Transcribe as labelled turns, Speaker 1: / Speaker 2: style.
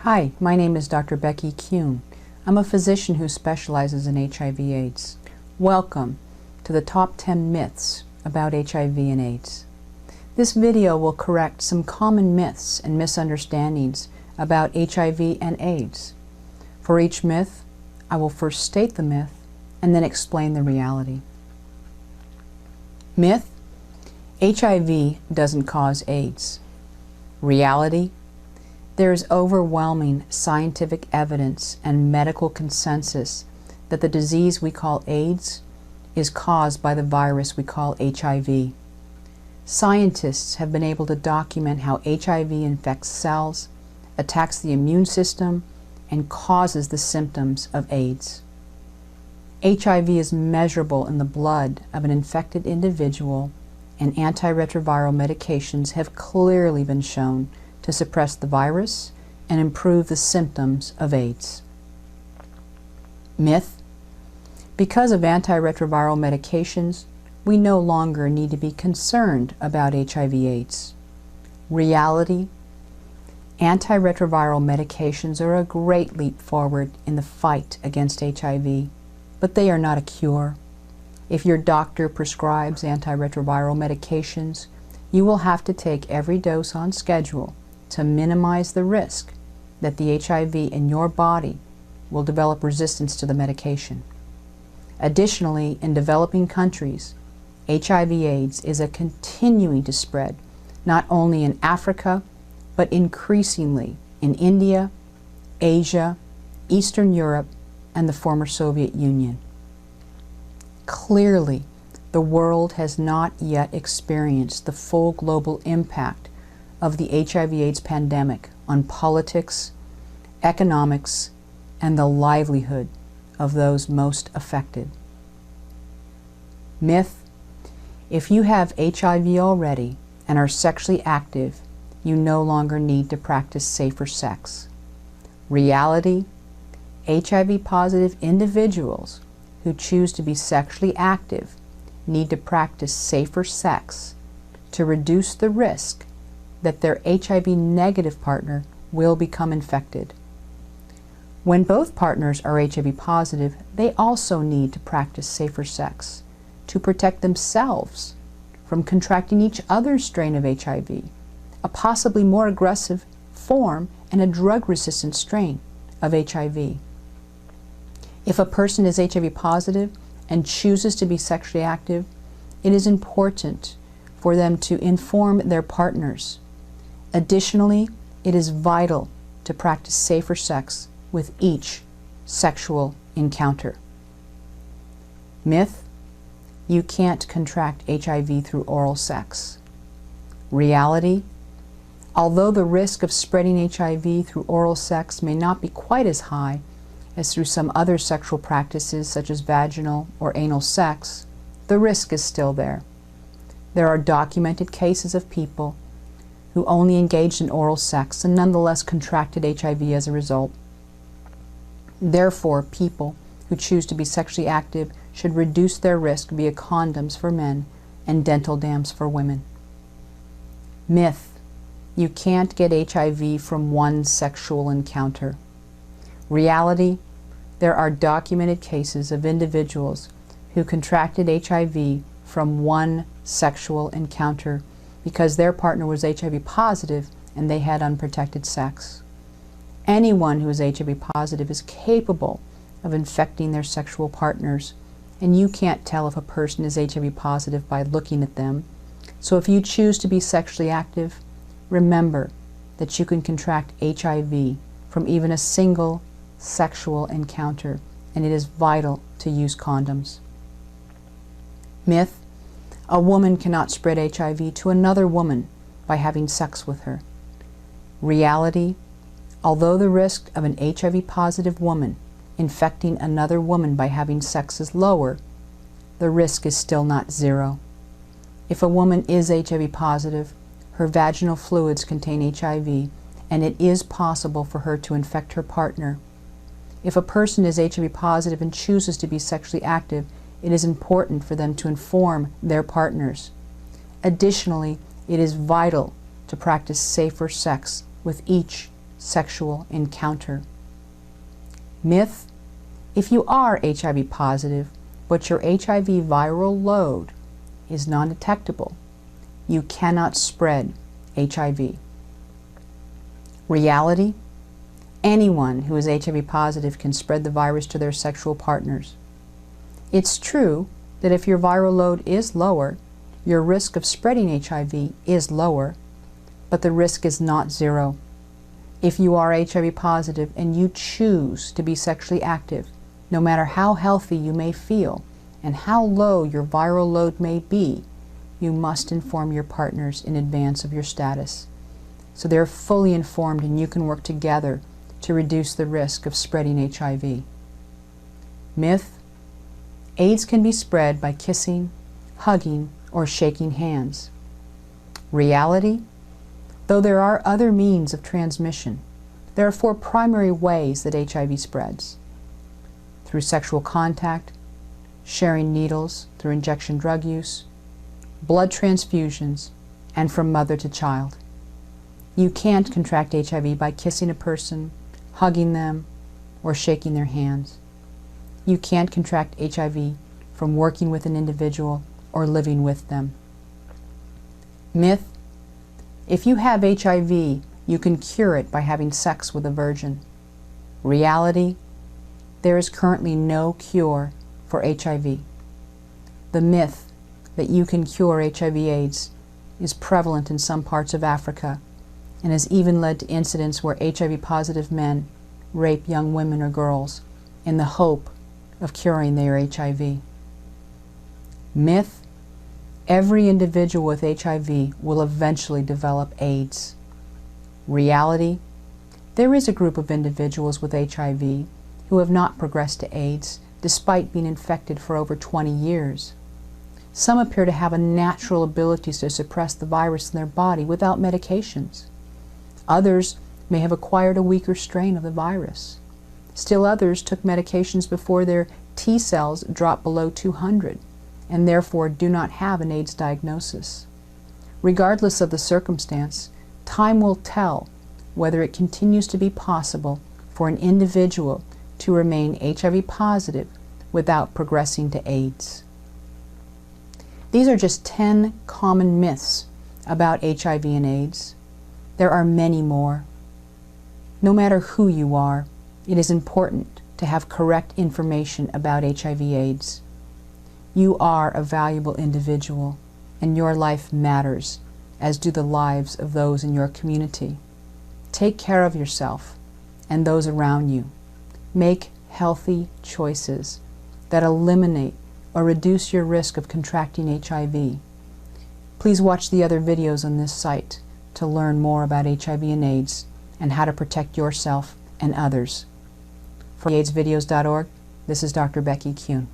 Speaker 1: Hi, my name is Dr. Becky Kuhn. I'm a physician who specializes in HIV AIDS. Welcome to the top 10 myths about HIV and AIDS. This video will correct some common myths and misunderstandings about HIV and AIDS. For each myth, I will first state the myth and then explain the reality. Myth: HIV doesn't cause AIDS. Reality: there is overwhelming scientific evidence and medical consensus that the disease we call AIDS is caused by the virus we call HIV. Scientists have been able to document how HIV infects cells, attacks the immune system, and causes the symptoms of AIDS. HIV is measurable in the blood of an infected individual, and antiretroviral medications have clearly been shown to suppress the virus and improve the symptoms of AIDS. Myth: because of antiretroviral medications, we no longer need to be concerned about HIV/AIDS. Reality: antiretroviral medications are a great leap forward in the fight against HIV, but they are not a cure. If your doctor prescribes antiretroviral medications, you will have to take every dose on schedule to minimize the risk that the HIV in your body will develop resistance to the medication. Additionally, in developing countries, HIV/AIDS is continuing to spread, not only in Africa, but increasingly in India, Asia, Eastern Europe, and the former Soviet Union. Clearly, the world has not yet experienced the full global impact of the HIV/AIDS pandemic on politics, economics, and the livelihood of those most affected. Myth: if you have HIV already and are sexually active, you no longer need to practice safer sex. Reality: HIV-positive individuals who choose to be sexually active need to practice safer sex to reduce the risk that their HIV-negative partner will become infected. When both partners are HIV-positive, they also need to practice safer sex to protect themselves from contracting each other's strain of HIV, a possibly more aggressive form and a drug-resistant strain of HIV. If a person is HIV-positive and chooses to be sexually active, it is important for them to inform their partners. Additionally, it is vital to practice safer sex with each sexual encounter. Myth: you can't contract HIV through oral sex. Reality: although the risk of spreading HIV through oral sex may not be quite as high as through some other sexual practices such as vaginal or anal sex, the risk is still there. There are documented cases of people who only engaged in oral sex and nonetheless contracted HIV as a result. Therefore, people who choose to be sexually active should reduce their risk via condoms for men and dental dams for women. Myth: you can't get HIV from one sexual encounter. Reality: there are documented cases of individuals who contracted HIV from one sexual encounter because their partner was HIV positive and they had unprotected sex. Anyone who is HIV positive is capable of infecting their sexual partners, and you can't tell if a person is HIV positive by looking at them. So if you choose to be sexually active, remember that you can contract HIV from even a single sexual encounter, and it is vital to use condoms. Myth: a woman cannot spread HIV to another woman by having sex with her. Reality: although the risk of an HIV-positive woman infecting another woman by having sex is lower, the risk is still not zero. If a woman is HIV positive, her vaginal fluids contain HIV, and it is possible for her to infect her partner. If a person is HIV positive and chooses to be sexually active, it is important for them to inform their partners. Additionally, it is vital to practice safer sex with each sexual encounter. Myth: if you are HIV positive, but your HIV viral load is non-detectable, you cannot spread HIV. Reality: anyone who is HIV positive can spread the virus to their sexual partners. It's true that if your viral load is lower, your risk of spreading HIV is lower, but the risk is not zero. If you are HIV positive and you choose to be sexually active, no matter how healthy you may feel and how low your viral load may be, you must inform your partners in advance of your status, so they're fully informed and you can work together to reduce the risk of spreading HIV. Myth: AIDS can be spread by kissing, hugging, or shaking hands. Reality: though there are other means of transmission, there are 4 primary ways that HIV spreads: through sexual contact, sharing needles through injection drug use, blood transfusions, and from mother to child. You can't contract HIV by kissing a person, hugging them, or shaking their hands. You can't contract HIV from working with an individual or living with them. Myth: if you have HIV, you can cure it by having sex with a virgin. Reality: there is currently no cure for HIV. The myth that you can cure HIV AIDS is prevalent in some parts of Africa and has even led to incidents where HIV-positive men rape young women or girls in the hope of curing their HIV. Myth: every individual with HIV will eventually develop AIDS. Reality: there is a group of individuals with HIV who have not progressed to AIDS despite being infected for over 20 years. Some appear to have a natural ability to suppress the virus in their body without medications. Others may have acquired a weaker strain of the virus. Still others took medications before their T cells dropped below 200 and therefore do not have an AIDS diagnosis. Regardless of the circumstance, time will tell whether it continues to be possible for an individual to remain HIV positive without progressing to AIDS. These are just 10 common myths about HIV and AIDS. There are many more. No matter who you are, it is important to have correct information about HIV/AIDS. You are a valuable individual, and your life matters, as do the lives of those in your community. Take care of yourself and those around you. Make healthy choices that eliminate or reduce your risk of contracting HIV. Please watch the other videos on this site to learn more about HIV and AIDS and how to protect yourself and others. For AIDSvideos.org, this is Dr. Becky Kuhn.